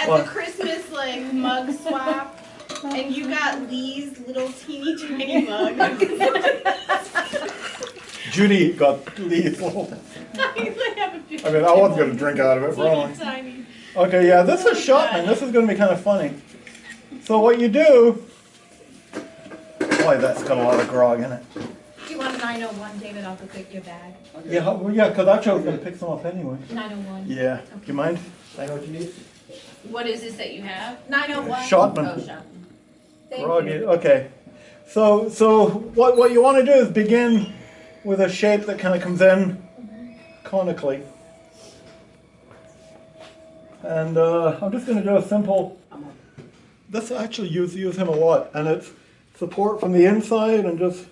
at the Christmas like mug swap, and you got Lee's little teeny tiny mug. Judy got Lee's little. I mean, I wasn't going to drink out of it, really. Tiny. Okay, yeah, this is Shotman. This is going to be kind of funny. So what you do... Boy, that's got a lot of grog in it. Do you want a 901, David? I'll go get your bag. Yeah, well, yeah, because actually I was going to pick some up anyway. 901. Yeah. Okay. Do you mind? I know what you need. What is this that you have? 901. Shotman. Oh, shot. Thank Groggy. you. Okay. So what you want to do is begin with a shape that kind of comes in conically. And I'm just going to do a simple... This actually use him a lot, and it's support from the inside and just...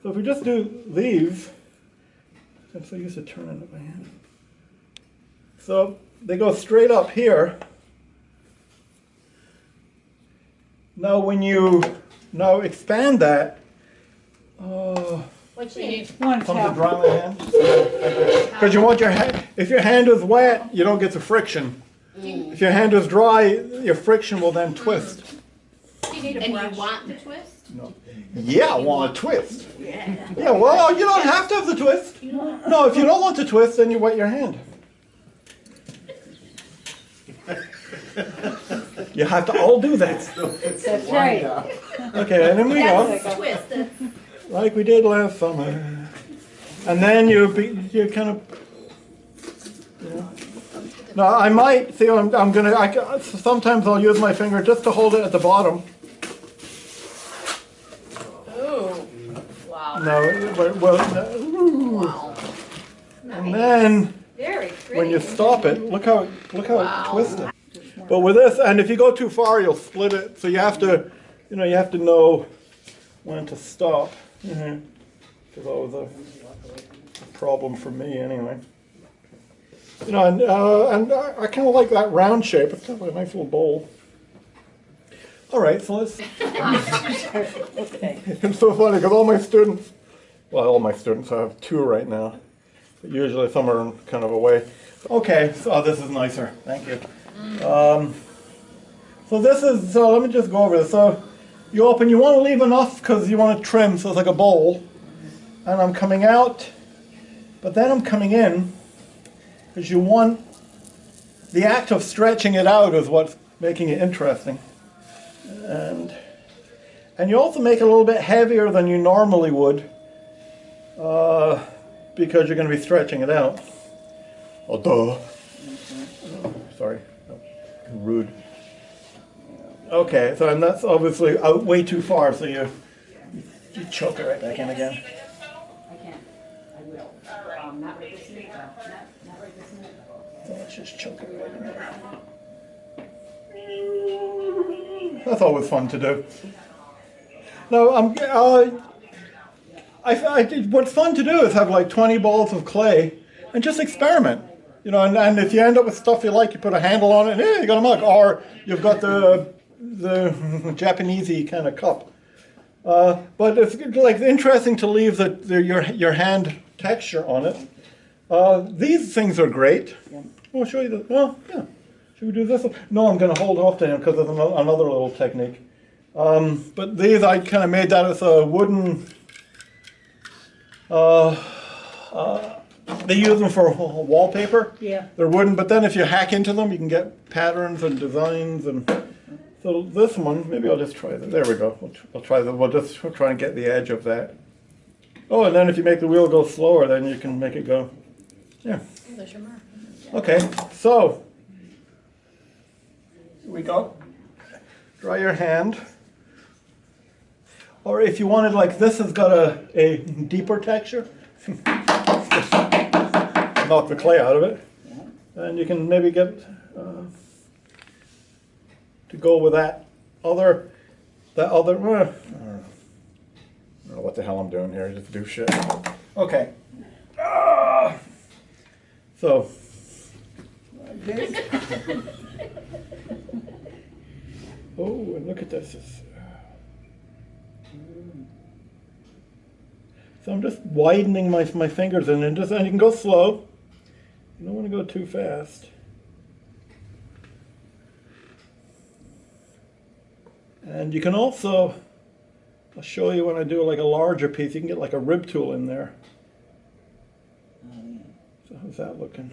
So if we just do these, I'm so used to turning it by hand. So they go straight up here. Now when you expand that, What you need? come to dry my hand. Because you want your hand, if your hand is wet, you don't get the friction. If your hand is dry, your friction will then twist. You need a And brush. you want the twist? No. Yeah, I want a twist. Yeah. Yeah, well, you don't have to have the twist. No, if you don't want the twist, then you wet your hand. You have to all do that. That's right. Okay, and then we go, Twist. like we did last summer. And then you kind of, you know. Now I might, see, sometimes I'll use my finger just to hold it at the bottom. Ooh. Wow. No, well, Wow. and then Very pretty. when you stop it, look how Wow. it's twisted. But with this, and if you go too far, you'll split it. So you have to, you have to know when to stop. Because that was a problem for me anyway. And I kind of like that round shape. It's kind of like a nice little bowl. All right, so let's. It's so funny because all my students, I have 2 right now, but usually some are kind of away. Okay, so this is nicer. Thank you. So let me just go over this. So you open, you want to leave enough because you want to trim, so it's like a bowl. And I'm coming out, but then I'm coming in because you want, the act of stretching it out is what's making it interesting. And you also make it a little bit heavier than you normally would because you're going to be stretching it out. Oh, duh. Sorry. Rude. Okay, so and that's obviously out way too far, so you choke it right back in again. I can. I will. Not right this minute. Not right this minute. So let's just choke it right in there. That's always fun to do. Now, what's fun to do is have like 20 balls of clay and just experiment. And if you end up with stuff you like, you put a handle on it, and you got a mug, or you've got the Japanesey kind of cup. But it's like interesting to leave your hand texture on it. These things are great. I'll show you the. Well, yeah. Should we do this one? No, I'm going to hold off to him because there's another little technique. But these, I kind of made that as a wooden. They use them for wallpaper. Yeah. They're wooden, but then if you hack into them, you can get patterns and designs. And so this one, maybe I'll just try that. There we go. I'll try that. We'll try and get the edge of that. Oh, and then if you make the wheel go slower, then you can make it go. Yeah. There's your mark. Okay. So here we go. Dry your hand. Or if you wanted, like this has got a deeper texture. Knock the clay out of it, and you can maybe get to go with that other. I don't know what the hell I'm doing here. Just do shit. Okay. So. Oh, and look at this. So I'm just widening my fingers and you can go slow. You don't want to go too fast. And you can also, I'll show you when I do like a larger piece, you can get like a rib tool in there. So how's that looking?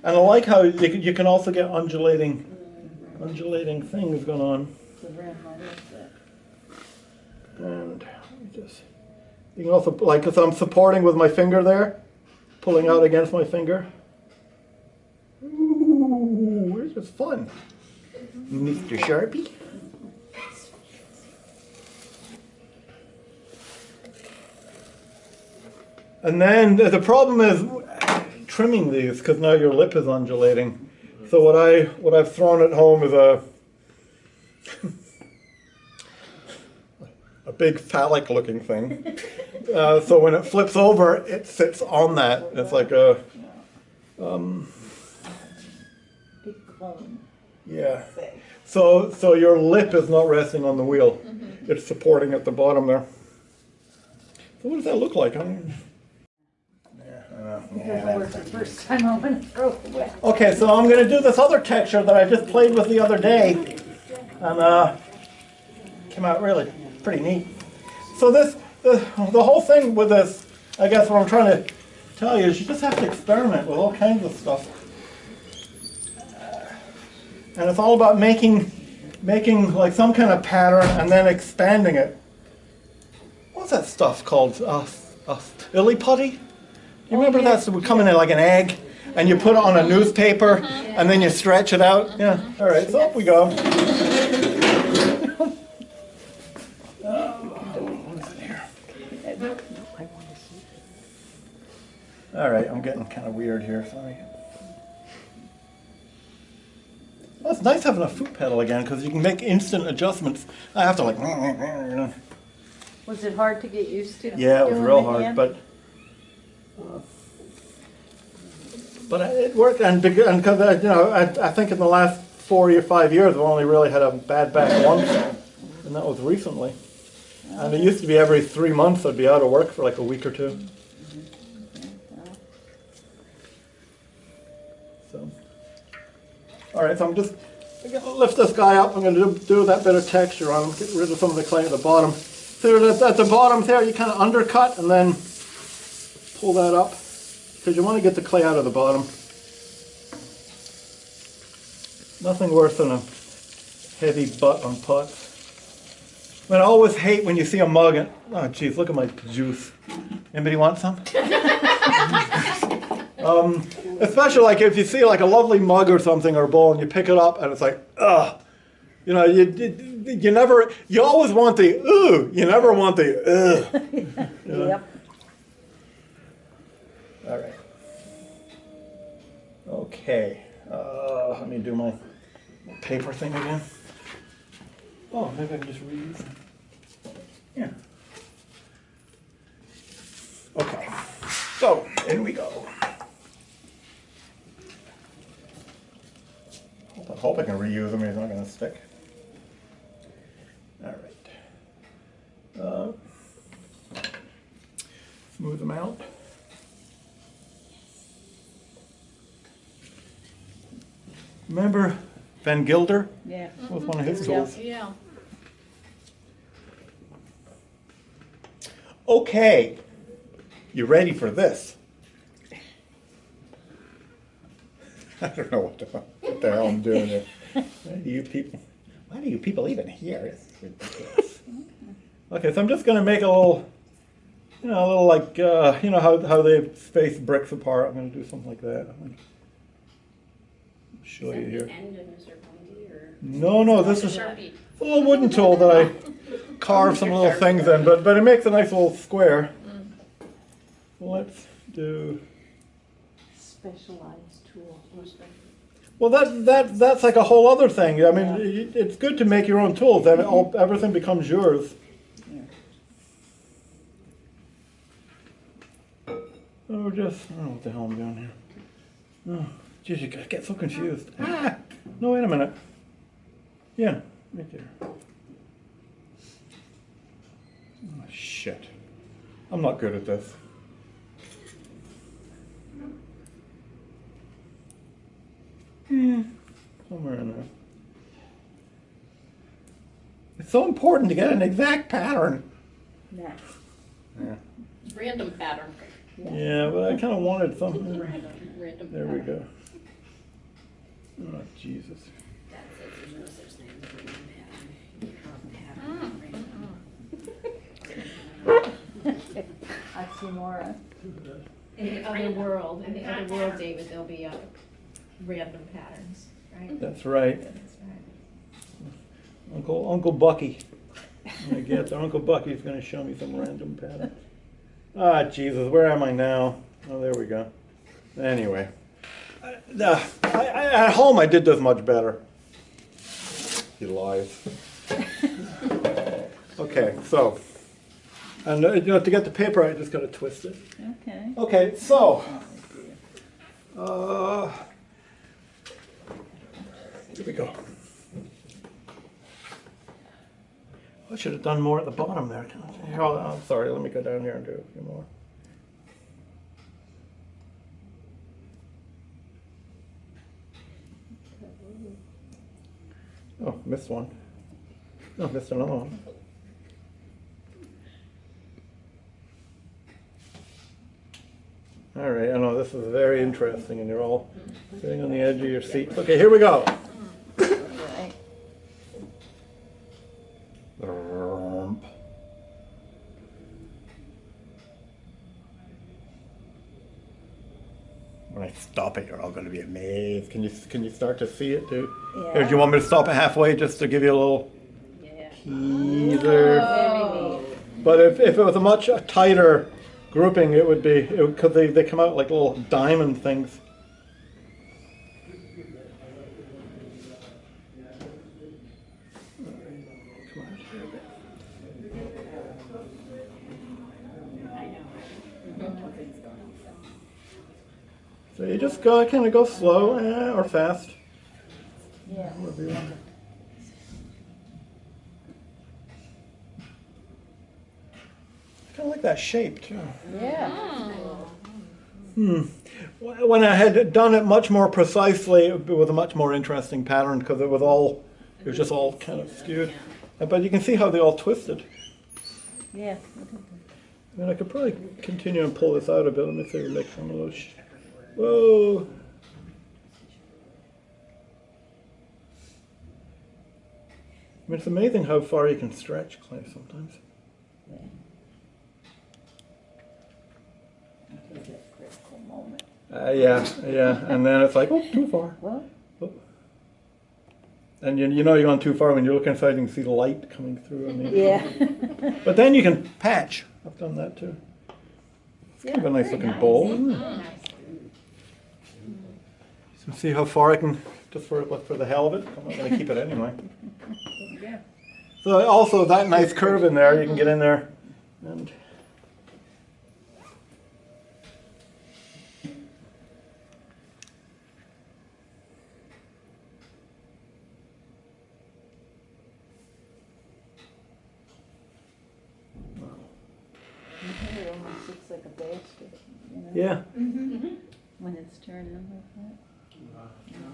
And I like how you can also get undulating things going on. And you can also, like, because I'm supporting with my finger there, pulling out against my finger. Ooh, this is fun. Mr. Sharpie. And then the problem is trimming these, because now your lip is undulating. So what I've thrown at home is a big phallic looking thing. So when it flips over, it sits on that. It's like a Big clone. yeah. So your lip is not resting on the wheel. It's supporting at the bottom there. So what does that look like? I mean, Because I worked the first time I'm gonna throw it away. okay, so I'm going to do this other texture that I just played with the other day, and came out really pretty neat. So the whole thing with this, I guess what I'm trying to tell you is you just have to experiment with all kinds of stuff. And it's all about making like some kind of pattern and then expanding it. What's that stuff called? Illy putty? You remember that would come in like an egg, and you put it on a newspaper, and then you stretch it out? Yeah. All right, so up we go. All right, I'm getting kind of weird here, sorry. Well, it's nice having a foot pedal again, because you can make instant adjustments. I have to like, you know. Was it hard to get used to? Yeah, it was doing real it hard, again? but it worked, and because you know, I think in the last 4 or 5 years, I've only really had a bad back once, and that was recently. And it used to be every 3 months I'd be out of work for like a week or two. So, all right, so I'm just going to lift this guy up. I'm going to do that bit of texture on him, get rid of some of the clay at the bottom. So at the bottom there, you kind of undercut and then pull that up, because you want to get the clay out of the bottom. Nothing worse than a heavy butt on pots. I mean, I always hate when you see a mug and, oh geez, look at my juice. Anybody want some? Especially like if you see like a lovely mug or something or a bowl and you pick it up and it's like, ugh. You know, you always want the ooh, you never want the ugh. You know? Yep. All right. Okay. Let me do my paper thing again. Oh, maybe I can just reuse it. Yeah. Okay. So, in we go. I hope I can reuse them. He's not going to stick. All right. Smooth them out. Remember Van Gilder? Yeah. Was one of his tools. Yeah. Okay, you ready for this? I don't know what the hell I'm doing here. Why do you people even here? It's ridiculous. Okay, so I'm just going to make a little, like, you know how they space bricks apart. I'm going to do something like that. I'm going to show you here. End of Mr. Pointy or No, this is Sharpie? a little wooden tool that I carve some little things in, but it makes a nice little square. Let's do. Specialized tool. Well, that's like a whole other thing. I mean, it's good to make your own tools, and everything becomes yours. Oh, I don't know what the hell I'm doing here. Oh, geez, you get so confused. Ah, no, wait a minute. Yeah, right there. Oh, shit. I'm not good at this. Somewhere in there. so important to get an exact pattern. Nah. Random pattern. Yeah, but I kind of wanted something. Random There we go. Oh, Jesus. Oxymoron. In the other world, David, there'll be random patterns, right? That's right. That's right. Uncle Bucky. When I get there, Uncle Bucky's going to show me some random pattern. Ah, Jesus, where am I now? Oh, there we go. Anyway. At home, I did this much better. He lies. Okay, so. And to get the paper, I just got to twist it. Okay. Okay, so. Here we go. I should have done more at the bottom there. Hold on, I'm sorry. Let me go down here and do a few more. Oh, missed one. Oh, missed another one. All right, I know this is very interesting, and you're all sitting on the edge of your seat. Okay, here we go. Right. When I stop it, you're all going to be amazed. Can you start to see it too? Yeah. Here, do you want me to stop it halfway just to give you a little Yeah. teaser? Very neat. But if it was a much tighter grouping, it would be, because they come out like little diamond things. Come on, here a bit. So you just go, kind of go slow or fast. Yeah. Whatever you want. Kind of like that shape too. Yeah. When I had done it much more precisely, it was a much more interesting pattern because it was just all kind of skewed. But you can see how they all twisted. Yeah. I mean, I could probably continue and pull this out a bit. Let me see if we make some of those. Whoa. I mean, it's amazing how far you can stretch clay sometimes. Take that critical moment. Yeah, and then it's like, oh, too far. Well, Oh. And you know you're gone too far when you look inside and you can see the light coming through. I mean. yeah. But then you can patch. I've done that too. It's kind of a nice very looking nice. bowl. Isn't it? So see how far I can, just for the hell of it. I'm not going to keep it anyway. Yeah. So also that nice curve in there, you can get in there and It almost looks like a basket, you know, yeah. when it's turning like that.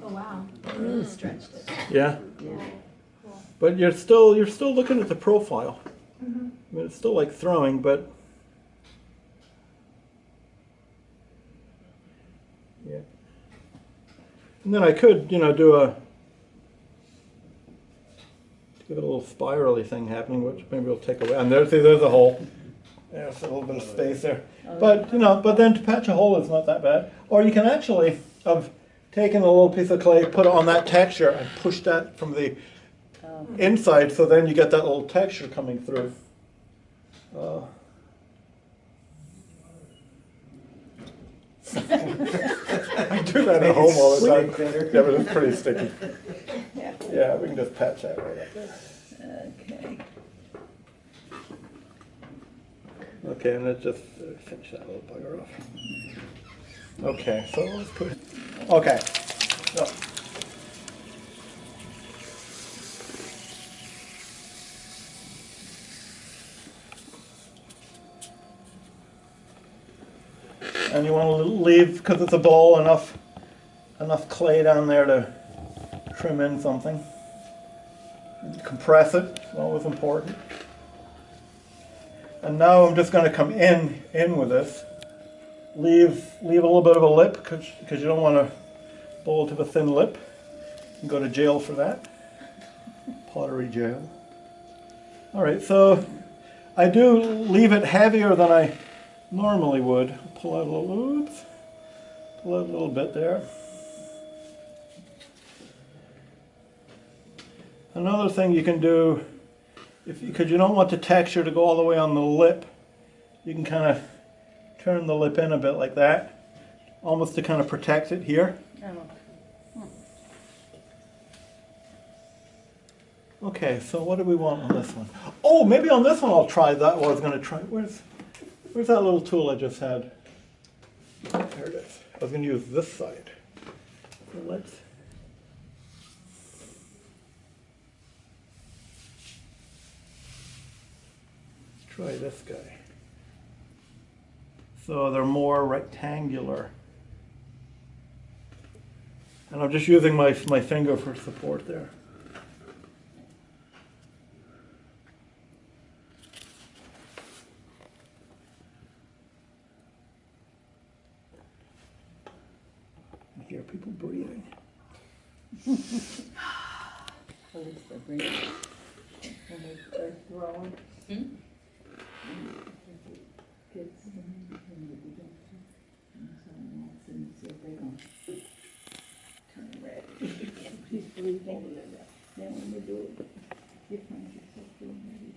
Oh, wow. Really stretched it. Yeah. Yeah. But you're still looking at the profile. I mean, it's still like throwing, but yeah. And then I could, do give it a little spirally thing happening, which maybe will take away. And there's a hole. There's a little bit of space there. But but then to patch a hole is not that bad. Or you can actually have taken a little piece of clay, put it on that texture, and push that from the inside, so then you get that little texture coming through. I do that at home all the time. Yeah, but it's pretty sticky. Yeah, we can just patch that right up there. Okay. Okay, and let's just finish that little bugger off. Okay, so let's put. Okay. So. And you want to leave, because it's a bowl, enough clay down there to trim in something. Compress it, it's always important. And now I'm just going to come in with this. Leave a little bit of a lip because you don't want to bowl to the thin lip. You can go to jail for that. Pottery jail. All right, so I do leave it heavier than I normally would. Pull out a little, oops, pull out a little bit there. Another thing you can do, because you don't want the texture to go all the way on the lip, you can kind of turn the lip in a bit like that, almost to kind of protect it here. Okay, so what do we want on this one? Oh, maybe on this one I'll try that. Well, I was going to try. Where's that little tool I just had? There it is. I was going to use this side. So let's try this guy. So they're more rectangular. And I'm just using my finger for support there. I hear people breathing. At least they're breathing. When they start growing. Kids, when they begin to, and so if they don't turn red. She's breathing. Then when they do it, you find yourself doing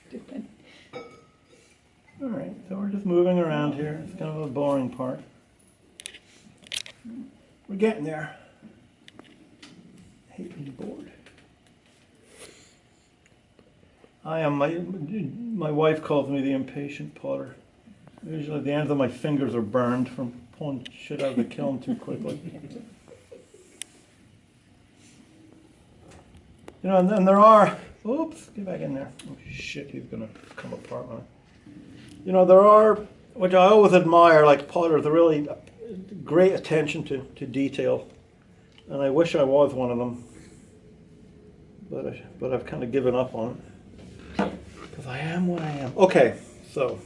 everything. All right, so we're just moving around here. It's kind of a boring part. We're getting there. I hate being bored. I am, my wife calls me the impatient potter. Usually the ends of my fingers are burned from pulling shit out of the kiln too quickly. You know, and then there are, oops, get back in there. Oh shit, he's gonna come apart now. You know, there are, which I always admire, like potters, a really great attention to detail. And I wish I was one of them. But I've kind of given up on it. Because I am what I am. Okay, so.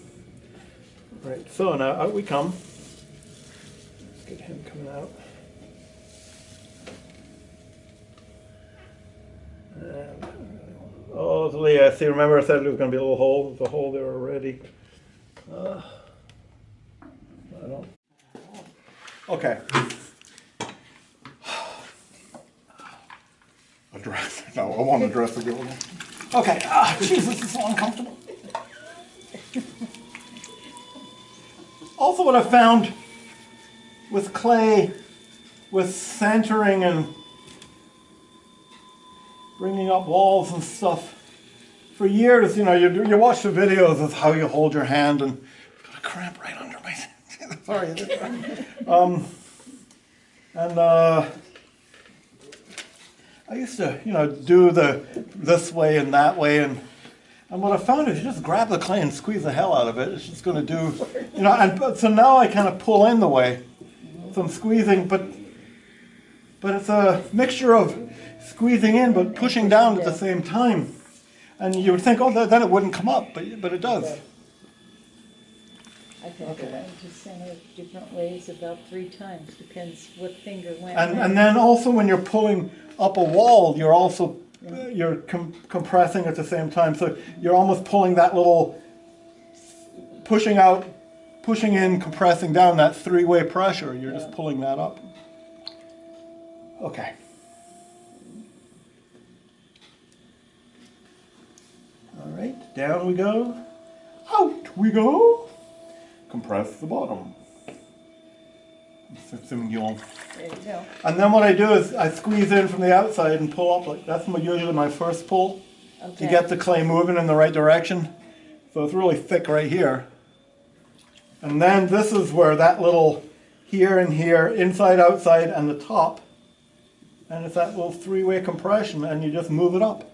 Right, so now out we come. Let's get him coming out. And, oh, yeah, see, remember I said there was going to be a little hole? There's a hole there already. I don't. Okay. Address. No, I want to address the girl. Okay. Jesus, this is so uncomfortable. Also, what I found with clay, with centering and bringing up walls and stuff, for years, you know, you watch the videos of how you hold your hand and I've got a cramp right under my. Sorry. I used to, you know, do this way and that way, and what I found is you just grab the clay and squeeze the hell out of it. It's just going to do, you know, and so now I kind of pull in the way, so I'm squeezing, but it's a mixture of squeezing in but pushing down at the same time, and you would think, oh, then it wouldn't come up, but it does. I've had to learn to center different ways about 3 times, depends what finger went. And then also when you're pulling up a wall, you're also you're compressing at the same time. So you're almost pulling that little, pushing out, pushing in, compressing down, that 3-way pressure. You're just pulling that up. Okay. All right, down we go. Out we go. Compress the bottom. There you go. And then what I do is I squeeze in from the outside and pull up. Like that's usually my first pull to get the clay moving in the right direction. So it's really thick right here. And then this is where that little here and here, inside, outside, and the top. And it's that little 3-way compression, and you just move it up.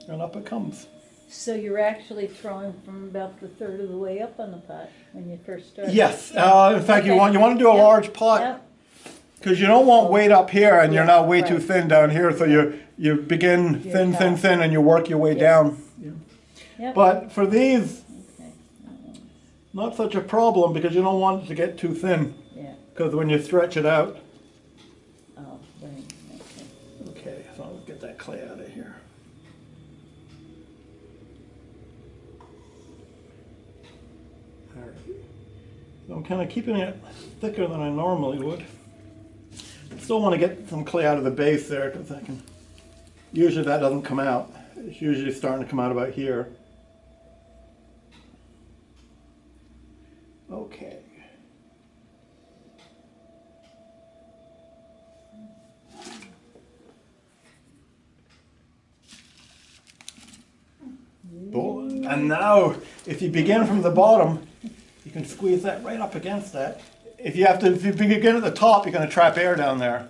And up it comes. So you're actually throwing from about the 1/3 of the way up on the pot when you first start? Yes. In fact, you want to do a large pot. Yep. Because you don't want weight up here and you're now way too right. thin down here, so you begin thin, Yeah. thin, thin, and you work your way Yes. down. Yep. But for these, Okay. not such a problem because you don't want it to get too thin. Yeah, Because when you stretch it out, oh, right, okay. okay, so I'll get that clay out of here. All right. So I'm kind of keeping it thicker than I normally would. Still want to get some clay out of the base there because I can. Usually that doesn't come out. It's usually starting to come out about here. Okay. Boom. And now, if you begin from the bottom, you can squeeze that right up against that. If you begin at the top, you're going to trap air down there.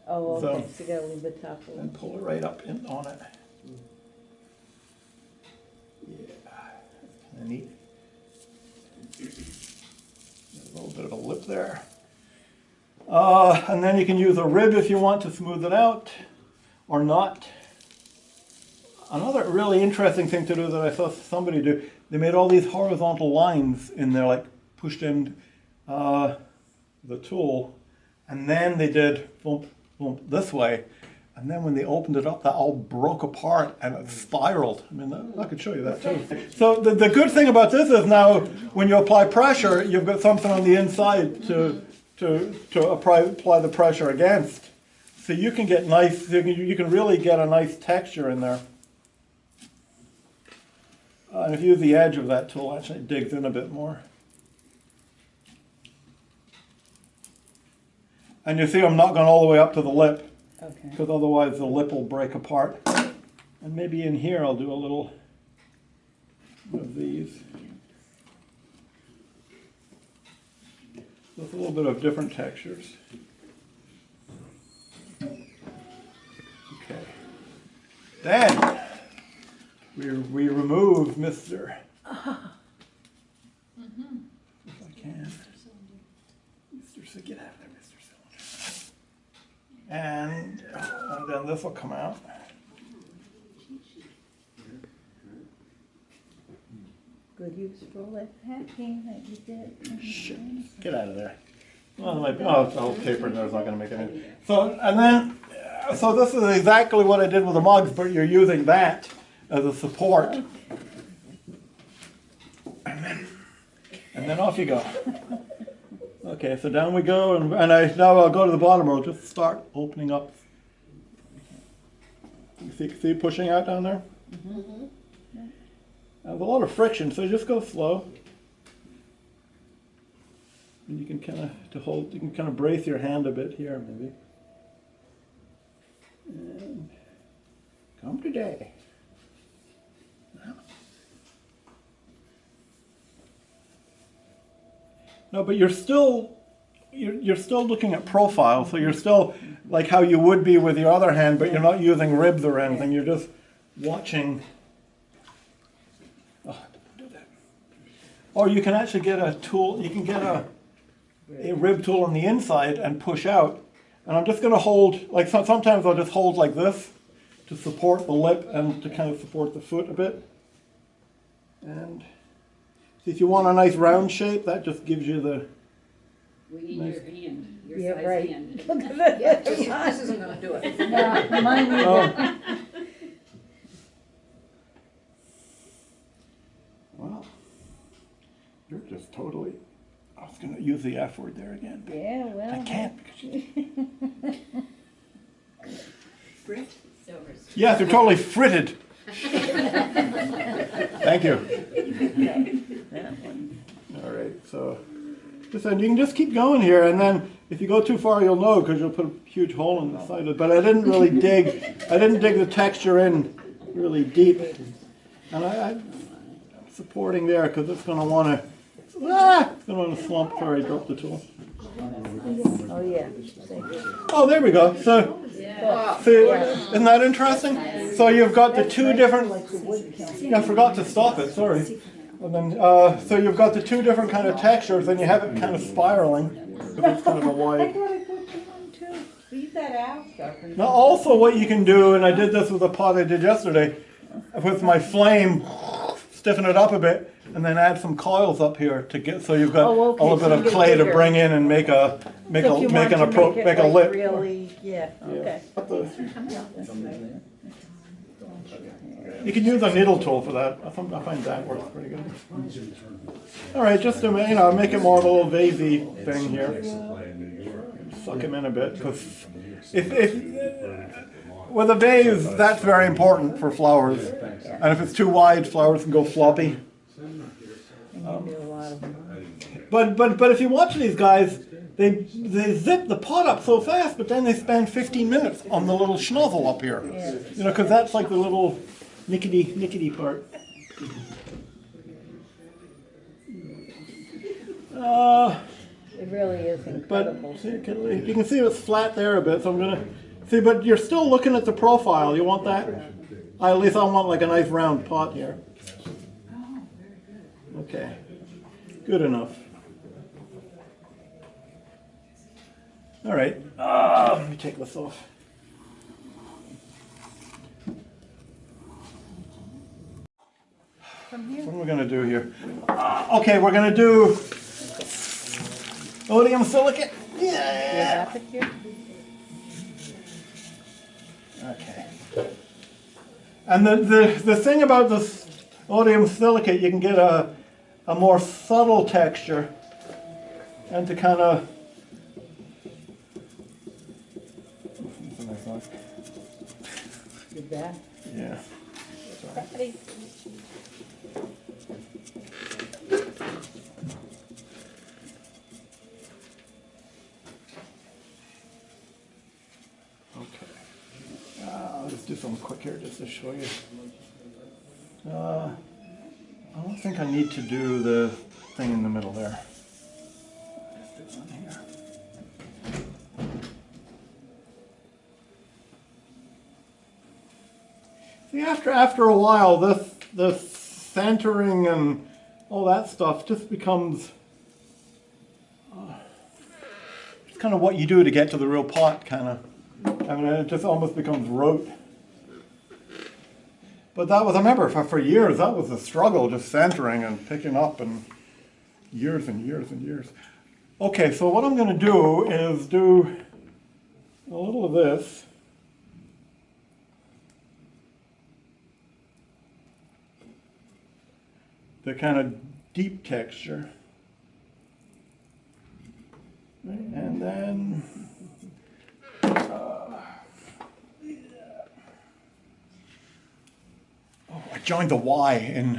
Oh, So- okay, so you gotta leave the top And open. pull it right up in on it. Yeah, that's kind of neat. There's a little bit of a lip there. And then you can use a rib if you want to smooth it out, or not. Another really interesting thing to do that I saw somebody do, they made all these horizontal lines in there, like pushed in the tool, and then they did boom, boom, this way. And then when they opened it up, that all broke apart and it spiraled. I mean, I could show you that too. So the good thing about this is now, when you apply pressure, you've got something on the inside to apply the pressure against. So you can get nice, you can really get a nice texture in there. And if you use the edge of that tool, actually it digs in a bit more. And you see I'm not going all the way up to the lip, Okay. because otherwise the lip will break apart. And maybe in here I'll do a little of these. With a little bit of different textures. Okay. Then we remove Mr. If I can. Mr. Get out of there, Mr. Cylinder. And then this will come out. Good use for all that packing that you did. Shit, get out of there. Well, the whole paper in there is not going to make any. So, and then, so this is exactly what I did with the mugs, but you're using that as a support. And then off you go. Okay, so down we go, and now I'll go to the bottom, or I'll just start opening up. You see pushing out down there? Mm-hmm. There's a lot of friction, so just go slow. And you can kind of brace your hand a bit here, maybe. And come today. No, but you're still looking at profile, so you're still like how you would be with your other hand, but you're not using ribs or anything. You're just watching. Oh, don't do that. Or you can actually get a tool. You can get a rib tool on the inside and push out. And I'm just going to hold, like sometimes I'll just hold like this to support the lip and to kind of support the foot a bit. And if you want a nice round shape, that just gives you the. We need Nice. your hand, your Yeah, size right. hand. Look at that. Yeah, this isn't gonna do it. No, mine either. Oh. Well, you're just totally. I was going to use the F word there again. But Yeah, well. I can't because you. Frit silvers. Yes, they're totally fritted. Thank you. That one. All right, so you can just keep going here, and then if you go too far, you'll know because you'll put a huge hole in the side of it. But I didn't really dig. I didn't dig the texture in really deep, and I'm supporting there because it's going to want to. It's going to want to slump. Sorry, I dropped the tool. Oh, yeah. Oh, there we go. So, see, isn't that interesting? So you've got the two different. I forgot to stop it. Sorry. And then, so you've got the two different kind of textures, and you have it kind of spiraling. Because it's kind of a wide. Leave that out, stuff. Now also what you can do, and I did this with a pot I did yesterday, with my flame, stiffen it up a bit, and then add some coils up here to get, so you've got Oh, okay, a little so bit you of get clay to bigger. bring in and make a So if you want make to a make it lip. Really, yeah, okay. You can use a needle tool for that. I find that works pretty good. All right, just to make it more of a little vasey thing here. Suck him in a bit, because if with a vase, that's very important for flowers. And if it's too wide, flowers can go floppy. But if you watch these guys, they zip the pot up so fast, but then they spend 15 minutes on the little schnozzle up here. Because that's like the little nickety part. It really is But incredible. see, you can see it's flat there a bit, so I'm gonna see. But you're still looking at the profile. You want that? At least I want like a nice round pot here. Okay, good enough. All right, let me take this off. What am I gonna do here? Okay, we're gonna do Odium silicate. Yeah. Okay. And the thing about this Odium silicate, you can get a more subtle texture, and to kind of. Is that? Yeah. I'll just do something quick here just to show you. I don't think I need to do the thing in the middle there. Just do one here. See, after a while, this centering and all that stuff just becomes it's kind of what you do to get to the real pot, kind of. I mean, it just almost becomes rote. But that was, I remember for years, that was a struggle, just centering and picking up, and years and years and years. Okay, so what I'm going to do is do a little of this. The kind of deep texture. And then I joined the Y in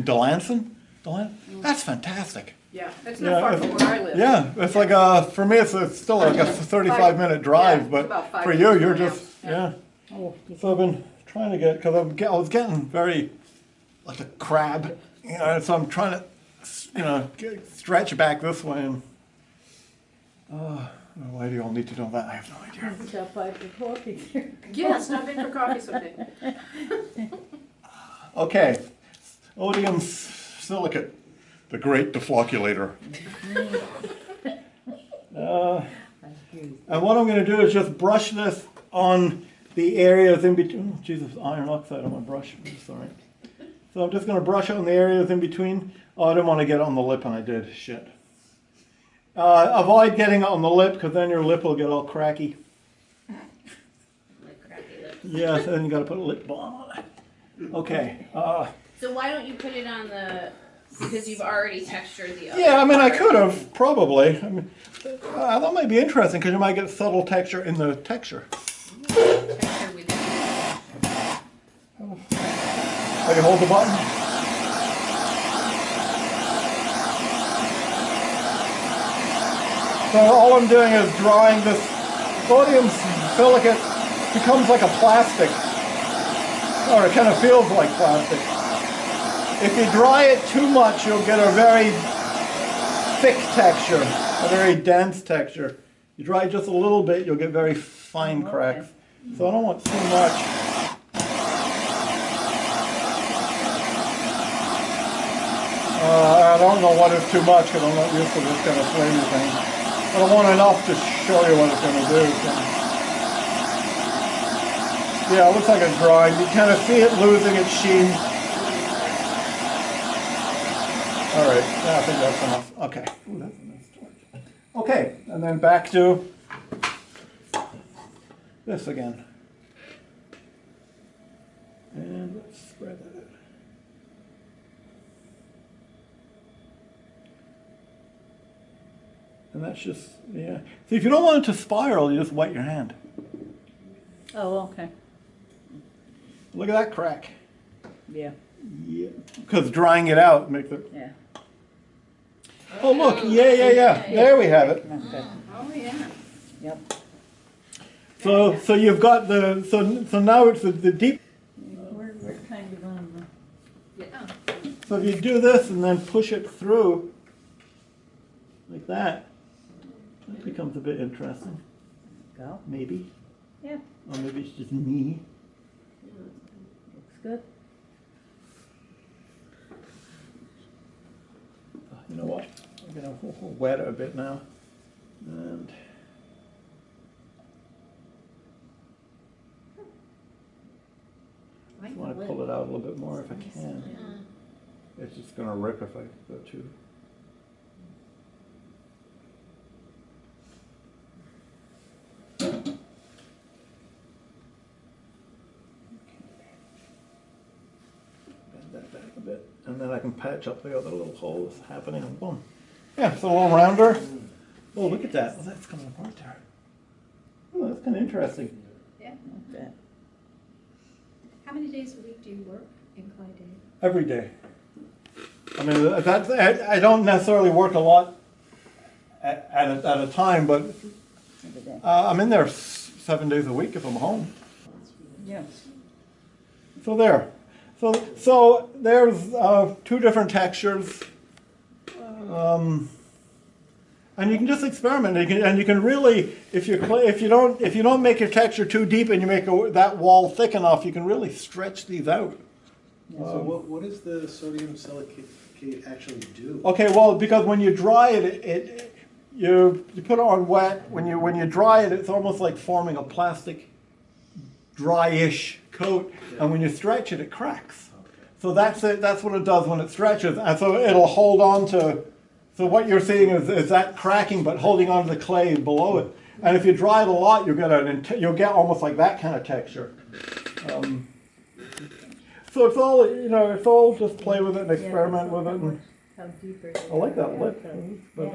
Delanson. That's fantastic. Yeah, it's not far from where I live. Yeah, it's like for me it's still like a 35-minute drive, Yeah, but about 5 for you, minutes you're from just now. yeah. So I've been trying to get, because I was getting very like a crab, so I'm trying to stretch back this way, and why do you all need to know that? I have no idea. Stop by for coffee. Yeah, stop in for coffee someday. Okay, Odium silicate, the great deflocculator. And what I'm going to do is just brush this on the areas in between. Oh, Jesus, iron oxide on my brush. Sorry. So I'm just going to brush on the areas in between. Oh, I didn't want to get it on the lip, and I did. Shit. Avoid getting it on the lip, because then your lip will get all cracky. Like crappy lips. Yeah, so then you got to put a lip balm on it. Okay. So why don't you put it on the, because you've already textured the other. Yeah, I mean, I part. could have, probably. I mean, that might be interesting, because you might get subtle texture in the texture. Texture with it. I can hold the button. So all I'm doing is drawing this sodium silicate becomes like a plastic, or it kind of feels like plastic. If you dry it too much, you'll get a very thick texture, a very dense texture. You dry it just a little bit, you'll get very fine cracks. So I don't want too much. I don't know what is too much, because I'm not used to this kind of flavor thing. But I want enough to show you what it's going to do. So. Yeah, it looks like a drawing. You kind of see it losing its sheen. All right, yeah, I think that's enough. Okay. Ooh, that's a nice torch. Okay, and then back to this again. And let's spread that out. And that's just, yeah. See, if you don't want it to spiral, you just wet your hand. Oh, okay, Look at that crack. yeah, Yeah. Because drying it out makes it. yeah, Oh, look. Yeah. There we have it. okay, Oh, yeah. yep. So you've got the, so now it's the deep. We're kind of on So if you do this and then push it through like that, that becomes a bit interesting. the, go, Maybe. yeah, Or maybe it's just me. looks good. You know what? I'm gonna wet it a bit now. And I want to pull it out a little bit more if I can. It's just gonna rip if I go too. Bend that back a bit, and then I can patch up the other little holes happening, and boom. Yeah, it's a little rounder. Oh, look at that. Oh, that's coming apart there. Oh, that's kind of interesting. Like that. How many days a week do you work in Clay, Dave? Every day. I mean, I don't necessarily work a lot at a time, but Every day. I'm in there 7 days a week if I'm home. Yeah, So there. So there's two different textures. And you can just experiment, and you can really, if you don't make your texture too deep and you make that wall thick enough, you can really stretch these out. So what does the sodium silicate actually do? Okay, well, because when you dry it, you put it on wet. When you dry it, it's almost like forming a plastic, dry-ish coat, and when you stretch it, it cracks. So that's it. That's what it does when it stretches, and so it'll hold on to. So what you're seeing is that cracking, but holding on to the clay below it. And if you dry it a lot, you'll get almost like that kind of texture. So it's all, it's all just play with it and experiment with it. And how deep are they? I like that lip, but,